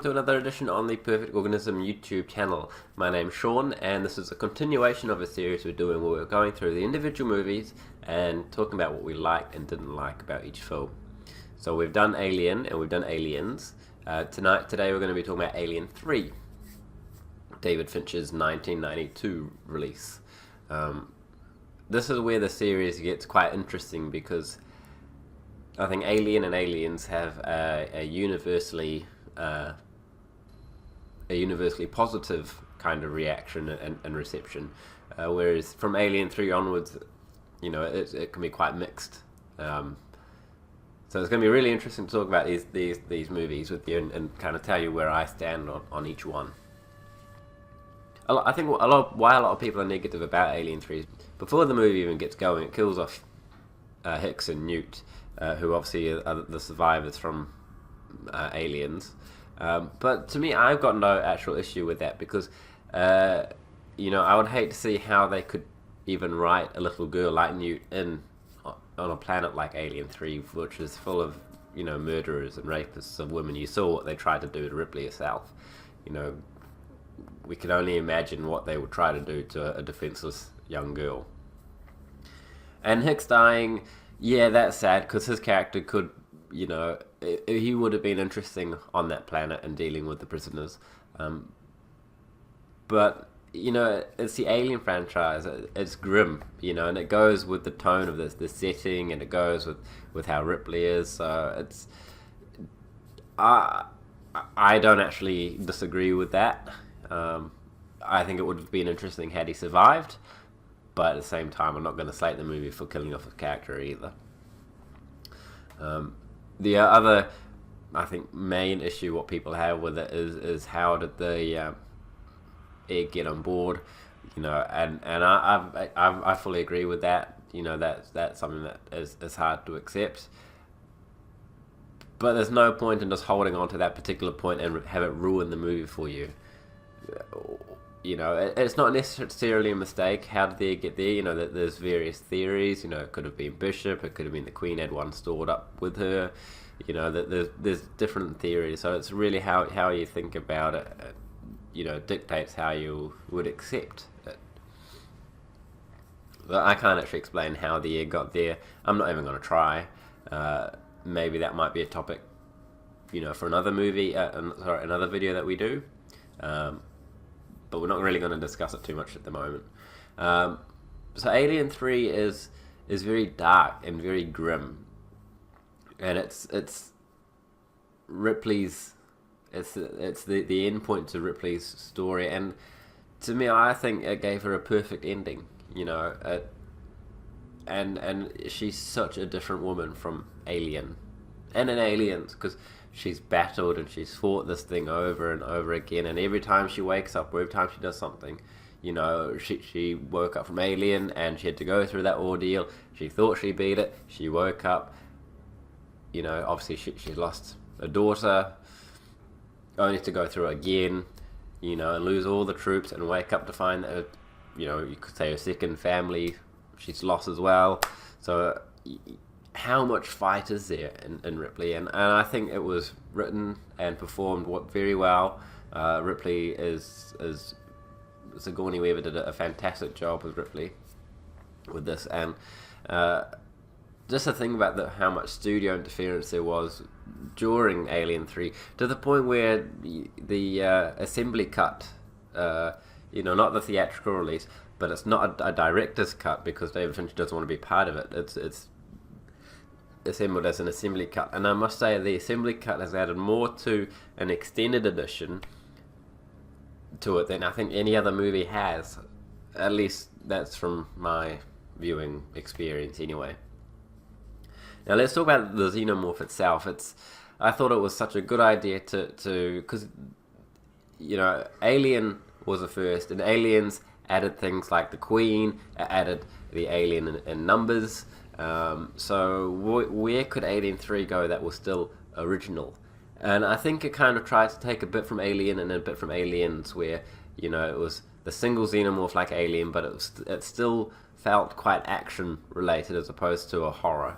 To another edition on the Perfect Organism YouTube channel. My name's Shaun, and this is a continuation of a series we're doing where we're going through the individual movies and talking about what we liked and didn't like about each film. So we've done Alien and we've done Aliens. Today we're going to be talking about Alien 3, David Fincher's 1992 release. This is where the series gets quite interesting because I think Alien and Aliens have a universally positive kind of reaction and reception, whereas from Alien 3 onwards, you know, it can be quite mixed. So it's going to be really interesting to talk about these movies with you and kind of tell you where I stand on each one. I think why a lot of people are negative about Alien 3 is before the movie even gets going, it kills off Hicks and Newt, who obviously are the survivors from Aliens. But to me, I've got no actual issue with that because, you know, I would hate to see how they could even write a little girl like Newt on a planet like Alien 3, which is full of, you know, murderers and rapists of women. You saw what they tried to do to Ripley herself. You know, we can only imagine what they would try to do to a defenseless young girl. And Hicks dying, yeah, that's sad because his character could, you know, he would have been interesting on that planet and dealing with the prisoners. But, you know, it's the Alien franchise. It's grim, you know, and it goes with the tone of the setting, and it goes with how Ripley is. So it's... I don't actually disagree with that. I think it would have been interesting had he survived, but at the same time, I'm not going to slate the movie for killing off his character either. The other, I think, main issue what people have with it is how did the egg get on board, you know, and I fully agree with that. You know, that's something that is hard to accept. But there's no point in just holding on to that particular point and have it ruin the movie for you. You know, it's not necessarily a mistake. How did they get there? You know, there's various theories. You know, it could have been Bishop. It could have been the Queen had one stored up with her. You know, there's different theories. So it's really how you think about it, you know, dictates how you would accept it. But I can't actually explain how the egg got there. I'm not even going to try. Maybe that might be a topic, you know, for another movie, another video that we do. But we're not really going to discuss it too much at the moment. So Alien 3 is very dark and very grim, and it's Ripley's, it's the end point to Ripley's story, and to me, I think it gave her a perfect ending. You know, and she's such a different woman from Alien, and in Aliens, because she's battled and she's fought this thing over and over again, and every time she wakes up, or every time she does something, you know, she woke up from Alien and she had to go through that ordeal. She thought she beat it. She woke up, you know, obviously she lost a daughter, only to go through it again, you know, and lose all the troops and wake up to find that, you know, you could say her second family she's lost as well. So how much fight is there in Ripley? And I think it was written and performed very well. Ripley Sigourney Weaver did a fantastic job with Ripley with this, and just to think about how much studio interference there was during Alien 3, to the point where the assembly cut, you know, not the theatrical release, but it's not a director's cut because David Fincher doesn't want to be part of it. It's assembled as an assembly cut, and I must say the assembly cut has added more to an extended edition to it than I think any other movie has. At least that's from my viewing experience anyway. Now let's talk about the xenomorph itself. I thought it was such a good idea to because, you know, Alien was the first, and Aliens added things like the Queen, added the alien in numbers. So where could Alien 3 go that was still original? And I think it kind of tried to take a bit from Alien and a bit from Aliens, where, you know, it was the single xenomorph like Alien, but it still felt quite action related as opposed to a horror.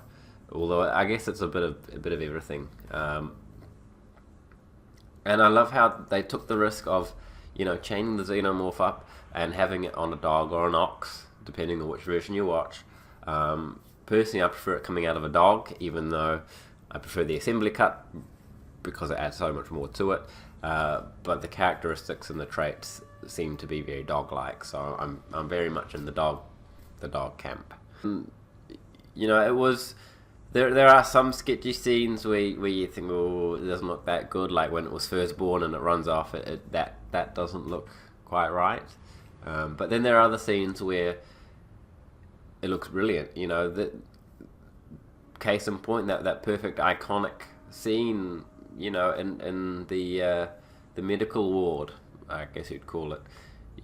Although I guess it's a bit of everything. And I love how they took the risk of, chaining the xenomorph up and having it on a dog or an ox, depending on which version you watch. Personally, I prefer it coming out of a dog, even though I prefer the assembly cut because it adds so much more to it. But the characteristics and the traits seem to be very dog-like, so I'm very much in the dog camp. It was. There are some sketchy scenes where you think, oh, it doesn't look that good, like when it was first born and it runs off, that doesn't look quite right. But then there are other scenes where it looks brilliant. The case in point, that perfect iconic scene, in the medical ward, I guess you'd call it,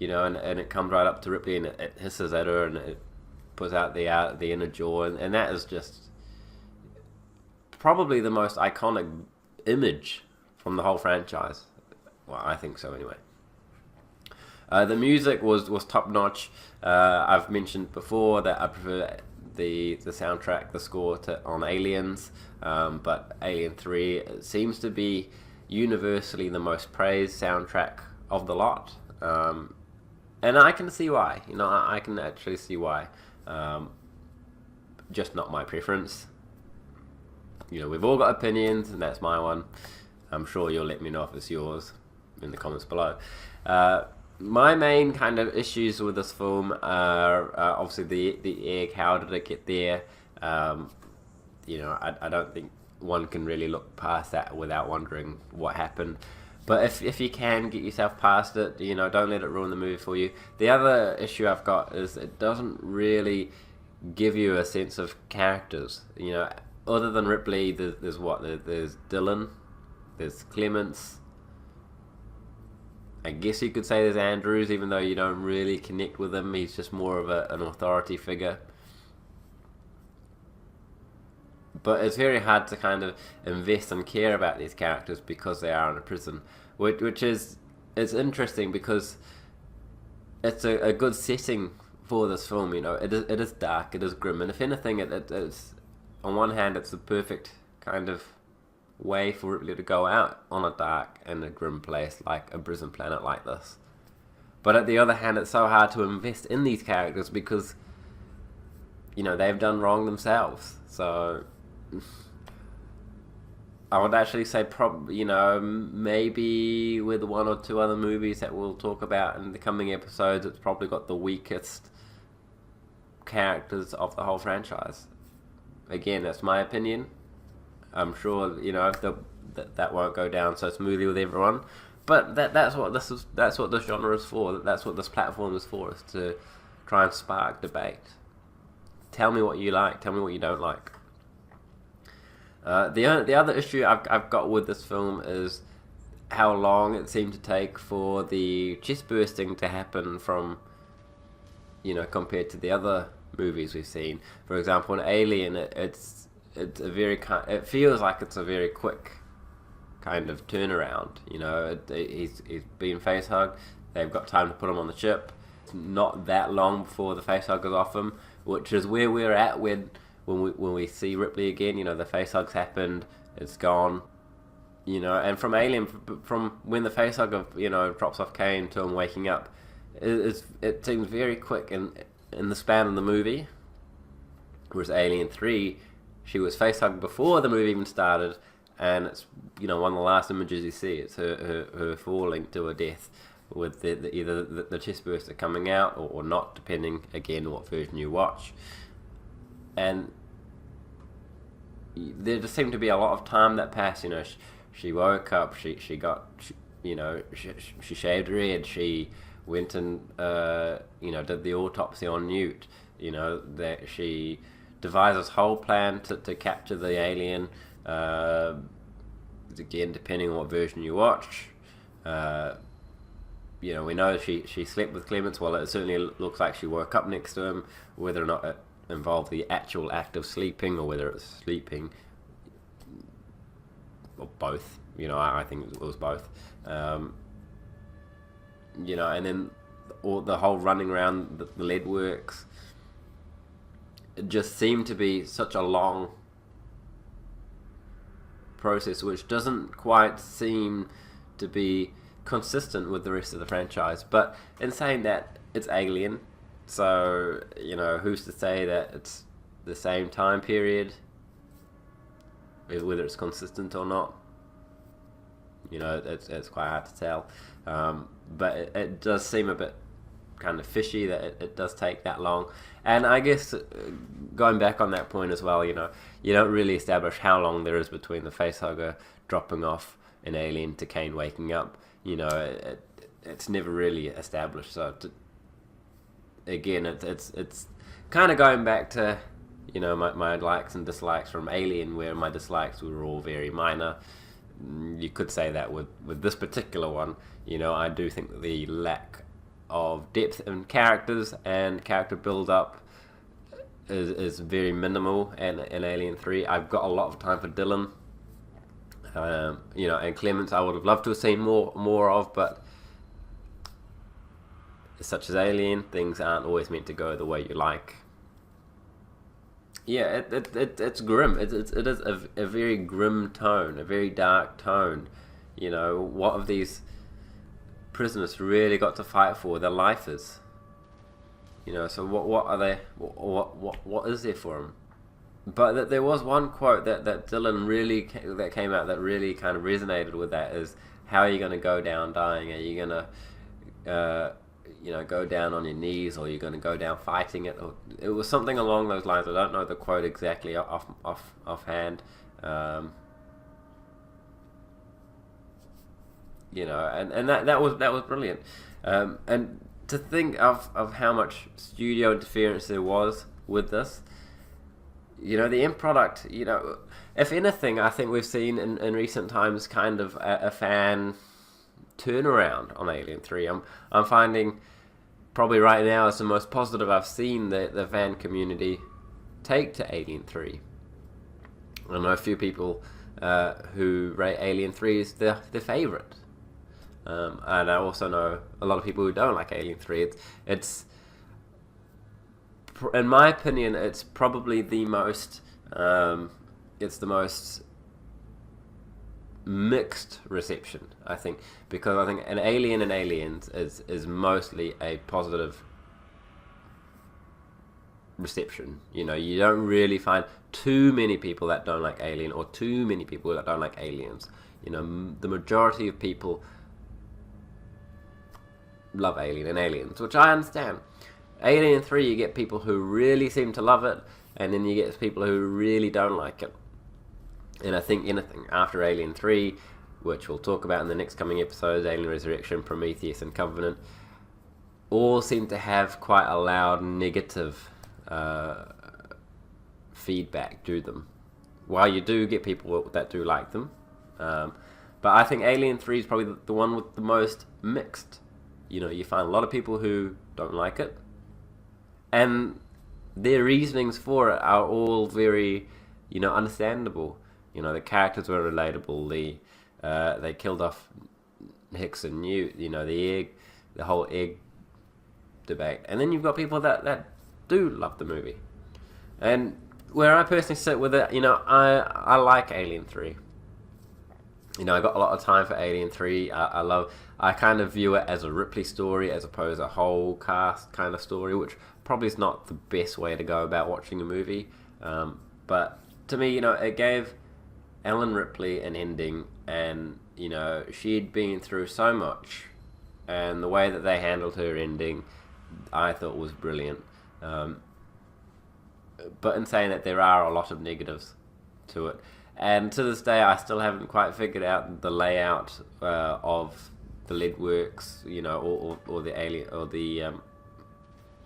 and it comes right up to Ripley and it hisses at her and it puts out the inner jaw, and that is just probably the most iconic image from the whole franchise. Well, I think so anyway. The music was top notch. I've mentioned before that I prefer the soundtrack, the score on Aliens, but Alien 3 seems to be universally the most praised soundtrack of the lot, and I can see why. I can actually see why. Just not my preference. We've all got opinions, and that's my one. I'm sure you'll let me know if it's yours in the comments below. My main kind of issues with this film are obviously the egg. How did it get there? I don't think one can really look past that without wondering what happened. But if you can get yourself past it, don't let it ruin the movie for you. The other issue I've got is it doesn't really give you a sense of characters. Other than Ripley, there's Dylan, there's Clements. I guess you could say there's Andrews, even though you don't really connect with him. He's just more of an authority figure. But it's very hard to kind of invest and care about these characters because they are in a prison, which is interesting because it's a good setting for this film. It is dark, it is grim, and if anything, it's on one hand, it's the perfect kind of way for Ripley to go out on a dark and a grim place like a prison planet like this. But at the other hand, it's so hard to invest in these characters because, they've done wrong themselves. So I would actually say probably, maybe with one or two other movies that we'll talk about in the coming episodes, it's probably got the weakest characters of the whole franchise. Again, that's my opinion. I'm sure that won't go down so smoothly with everyone, but that's what this genre is for. That's what this platform is for, is to try and spark debate. Tell me what you like. Tell me what you don't like. The other issue I've got with this film is how long it seemed to take for the chest bursting to happen from, compared to the other movies we've seen. For example, in Alien, it's a very it feels like it's a very quick kind of turnaround. He's been face hugged. They've got time to put him on the ship. It's not that long before the face hug is off him, which is where we're at when we see Ripley again. The face hug's happened. It's gone. And from Alien, from when the face hug drops off Kane to him waking up, it seems very quick in the span of the movie. Whereas Alien 3, she was face hugged before the movie even started, and it's one of the last images you see. It's her falling to her death with either the chest burster coming out or not, depending again what version you watch. And there just seemed to be a lot of time that passed. She woke up, she shaved her head, she went and did the autopsy on Newt. That she devised this whole plan to capture the alien. Again, depending on what version you watch. We know she slept with Clements. Well, it certainly looks like she woke up next to him. Whether or not it involved the actual act of sleeping or whether it's sleeping, or both. I think it was both. And then the whole running around the lead works. It just seemed to be such a long process, which doesn't quite seem to be consistent with the rest of the franchise. But in saying that, it's Alien, so who's to say that it's the same time period, whether it's consistent or not? It's quite hard to tell. But it does seem a bit kind of fishy that it does take that long. And I guess going back on that point as well, you don't really establish how long there is between the facehugger dropping off in Alien to Kane waking up. It's never really established. So again, it's kind of going back to my likes and dislikes from Alien, where my dislikes were all very minor. You could say that with this particular one. I do think that the lack of depth in characters and character build up is very minimal in Alien 3. I've got a lot of time for Dylan, and Clements I would have loved to have seen more of, but such as Alien, things aren't always meant to go the way you like. Yeah, it's grim. It is a very grim tone, a very dark tone. What have these prisoners really got to fight for? Their life is. So what are they? What is there for them? But there was one quote that Dylan really that came out that really kind of resonated with that is, how are you going to go down dying? Are you going to go down on your knees, or you're going to go down fighting it? Or it was something along those lines. I don't know the quote exactly offhand. And that was brilliant. And to think of how much studio interference there was with this, the end product, if anything, I think we've seen in recent times kind of a fan turnaround on Alien 3. I'm finding probably right now it's the most positive I've seen the fan community take to Alien 3. I know a few people who rate Alien 3 as their favourite. And I also know a lot of people who don't like Alien 3. It's in my opinion, it's probably the most mixed reception, I think, because I think an Alien and Aliens is mostly a positive reception. You don't really find too many people that don't like Alien or too many people that don't like Aliens. The majority of people love Alien and Aliens, which I understand. Alien 3, you get people who really seem to love it, and then you get people who really don't like it. And I think anything after Alien 3, which we'll talk about in the next coming episodes, Alien Resurrection, Prometheus and Covenant, all seem to have quite a loud negative feedback to them. While you do get people that do like them, but I think Alien 3 is probably the one with the most mixed. You find a lot of people who don't like it, and their reasonings for it are all very, understandable. The characters were relatable. They killed off Hicks and Newt. The whole egg debate. And then you've got people that do love the movie. And where I personally sit with it, I like Alien 3. I got a lot of time for Alien 3. I kind of view it as a Ripley story as opposed to a whole cast kind of story, which probably is not the best way to go about watching a movie. But to me, it gave Ellen Ripley an ending, and she'd been through so much, and the way that they handled her ending I thought was brilliant. But in saying that, there are a lot of negatives to it, and to this day I still haven't quite figured out the layout of the lead works, or the Alien or the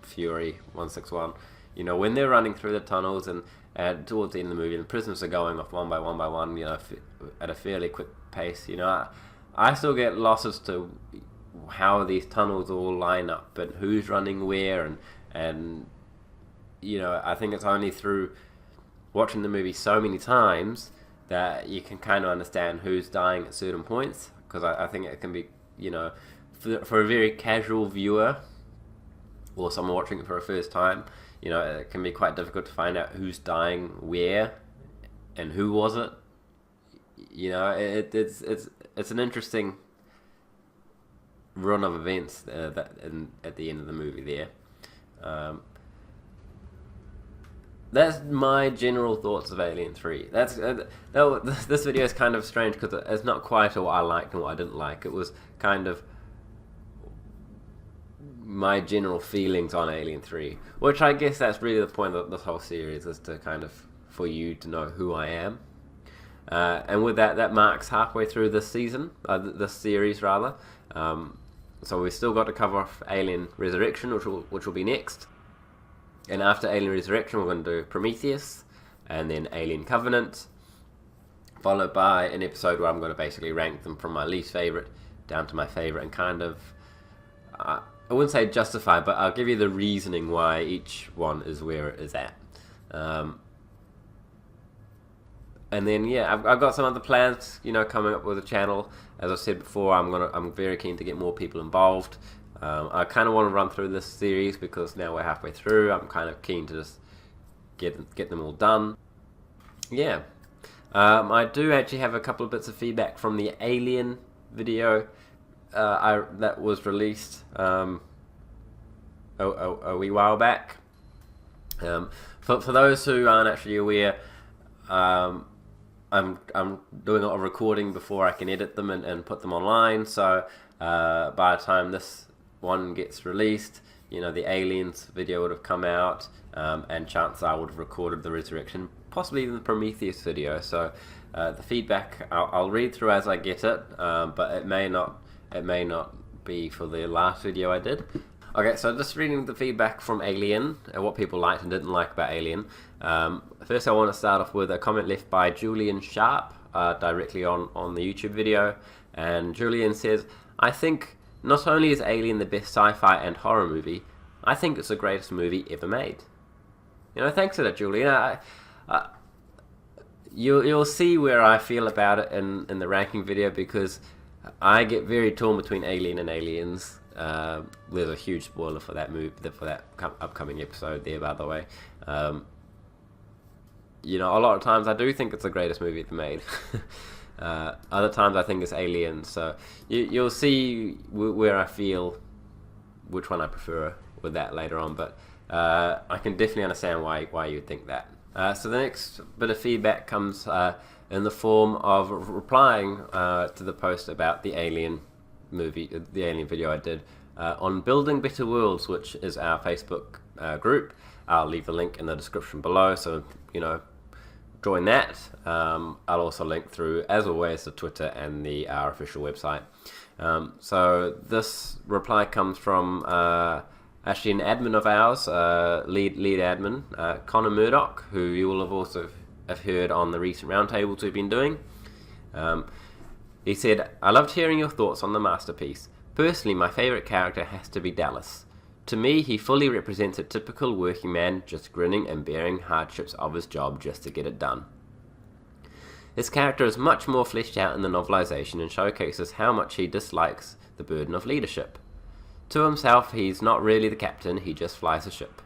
Fury 161. When they're running through the tunnels and towards the end of the movie, the prisoners are going off one by one, at a fairly quick pace. I still get lost as to how these tunnels all line up and who's running where, and I think it's only through watching the movie so many times that you can kind of understand who's dying at certain points, because I think it can be, for a very casual viewer or someone watching it for a first time, it can be quite difficult to find out who's dying where and who was it. It's an interesting run of events at the end of the movie there. That's my general thoughts of Alien 3. This video is kind of strange because it's not quite what I liked and what I didn't like. It was kind of my general feelings on Alien 3, which I guess that's really the point of this whole series, is to kind of for you to know who I am. And with that marks halfway through this season, this series rather. So we've still got to cover off Alien Resurrection, which will be next. And after Alien Resurrection, we're going to do Prometheus, and then Alien Covenant, followed by an episode where I'm going to basically rank them from my least favourite down to my favourite, and kind of, I wouldn't say justify, but I'll give you the reasoning why each one is where it is at. And then I've got some other plans, coming up with the channel. As I said before, I'm very keen to get more people involved. I kind of want to run through this series because now we're halfway through. I'm kind of keen to just get them all done. Yeah. I do actually have a couple of bits of feedback from the Alien video that was released a wee while back. For those who aren't actually aware, I'm doing a lot of recording before I can edit them and put them online. So by the time this one gets released, the Aliens video would have come out, and chances are I would have recorded the Resurrection, possibly even the Prometheus video. So the feedback I'll read through as I get it, but it may not be for the last video I did. Okay, so just reading the feedback from Alien, and what people liked and didn't like about Alien. First I want to start off with a comment left by Julian Sharp, directly on the YouTube video. And Julian says, "I think not only is Alien the best sci-fi and horror movie, I think it's the greatest movie ever made." Thanks for that, Julian. You'll see where I feel about it in the ranking video, because I get very torn between Alien and Aliens. There's a huge spoiler for that movie, for that upcoming episode there, by the way. A lot of times I do think it's the greatest movie ever made. Other times I think it's Alien. So you'll see where I feel, which one I prefer with that later on. But I can definitely understand why you would think that. So the next bit of feedback comes in the form of replying to the post about the Alien movie, the Alien video I did on Building Better Worlds, which is our Facebook group. I'll leave the link in the description below, so join that. I'll also link through, as always, the Twitter and our official website. So this reply comes from actually an admin of ours, lead admin, Connor Murdoch, who you will have also have heard on the recent roundtables we've been doing. He said, "I loved hearing your thoughts on the masterpiece. Personally, my favourite character has to be Dallas. To me, he fully represents a typical working man, just grinning and bearing hardships of his job just to get it done. His character is much more fleshed out in the novelisation and showcases how much he dislikes the burden of leadership. To himself, he's not really the captain, he just flies a ship.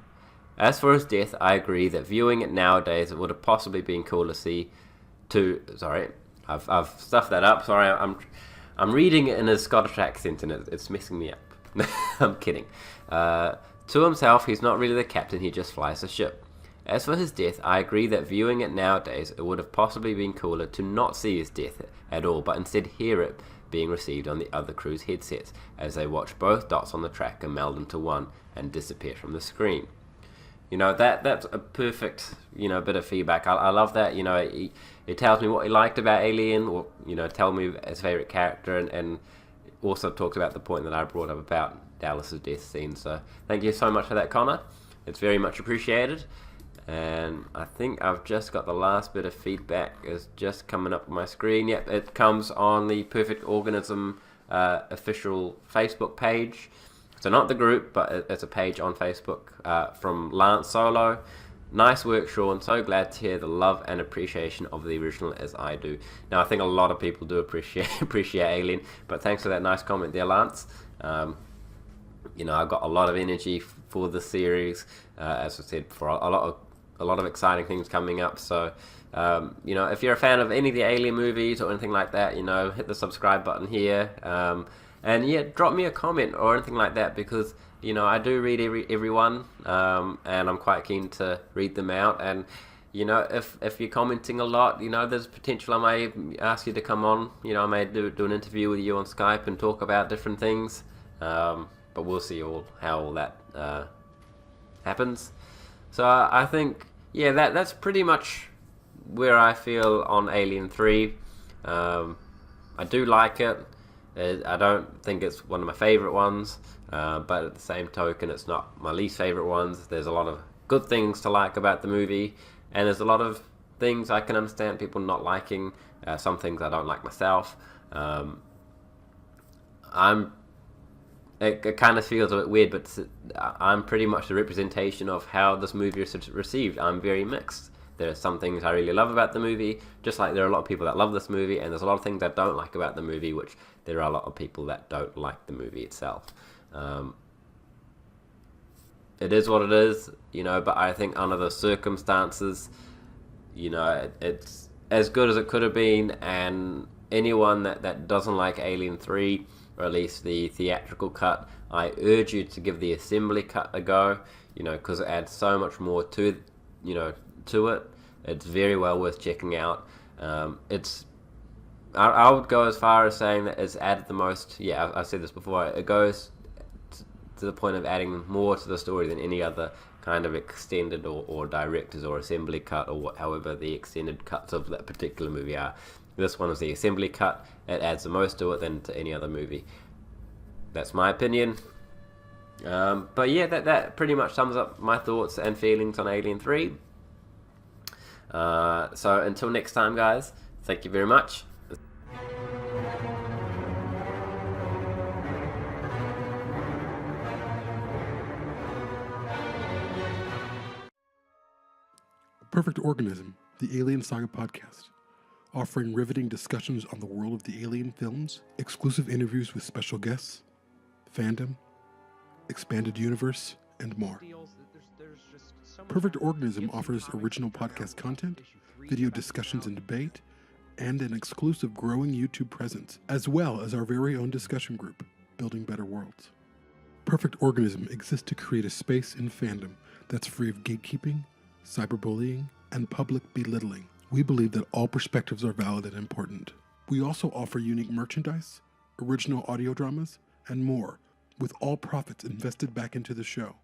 As for his death, I agree that viewing it nowadays, it would have possibly been cool to see I've stuffed that up. Sorry, I'm reading it in a Scottish accent and it's messing me up. I'm kidding. To himself, he's not really the captain, he just flies the ship. As for his death, I agree that viewing it nowadays, it would have possibly been cooler to not see his death at all, but instead hear it being received on the other crew's headsets as they watch both dots on the track and meld into one and disappear from the screen." That's a perfect, bit of feedback. I love that. It tells me what he liked about Alien, or, tell me his favourite character, and also talks about the point that I brought up about Dallas's death scene. So thank you so much for that, Connor. It's very much appreciated. And I think I've just got the last bit of feedback is just coming up on my screen. Yep, it comes on the Perfect Organism official Facebook page. So not the group, but it's a page on Facebook from Lance Solo. "Nice work, Shaun. So glad to hear the love and appreciation of the original as I do." Now, I think a lot of people do appreciate Alien, but thanks for that nice comment there, Lance. I've got a lot of energy for the series, as I said, for a lot of exciting things coming up. So, if you're a fan of any of the Alien movies or anything like that, hit the subscribe button here. And yeah, drop me a comment or anything like that, because I do read everyone, and I'm quite keen to read them out. And if you're commenting a lot, there's potential I may ask you to come on. I may do an interview with you on Skype and talk about different things. But we'll see how all that happens. So I think, yeah, that's pretty much where I feel on Alien 3. I do like it. I don't think it's one of my favourite ones, but at the same token, it's not my least favourite ones. There's a lot of good things to like about the movie, and there's a lot of things I can understand people not liking. Some things I don't like myself. It kind of feels a bit weird, but I'm pretty much the representation of how this movie is received. I'm very mixed. There are some things I really love about the movie, just like there are a lot of people that love this movie, and there's a lot of things I don't like about the movie, which there are a lot of people that don't like the movie itself. It is what it is, but I think under the circumstances, it's as good as it could have been, and anyone that doesn't like Alien 3, or at least the theatrical cut, I urge you to give the assembly cut a go, because it adds so much more to it. It's very well worth checking out. I would go as far as saying that it's added the most. Yeah, I've said this before. It goes to the point of adding more to the story than any other kind of extended or director's or assembly cut, or however the extended cuts of that particular movie are. This one is the assembly cut. It adds the most to it than to any other movie. That's my opinion. But yeah, that pretty much sums up my thoughts and feelings on Alien 3. So until next time, guys, thank you very much. Perfect Organism, the Alien Saga podcast, offering riveting discussions on the world of the Alien films, exclusive interviews with special guests, fandom, expanded universe, and more. Perfect Organism offers original podcast content, video discussions and debate, and an exclusive growing YouTube presence, as well as our very own discussion group, Building Better Worlds. Perfect Organism exists to create a space in fandom that's free of gatekeeping, cyberbullying, and public belittling. We believe that all perspectives are valid and important. We also offer unique merchandise, original audio dramas, and more, with all profits invested back into the show.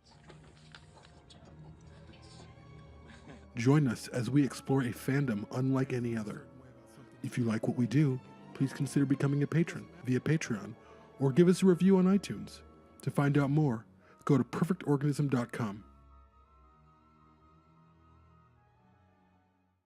Join us as we explore a fandom unlike any other. If you like what we do, please consider becoming a patron via Patreon, or give us a review on iTunes. To find out more, go to perfectorganism.com.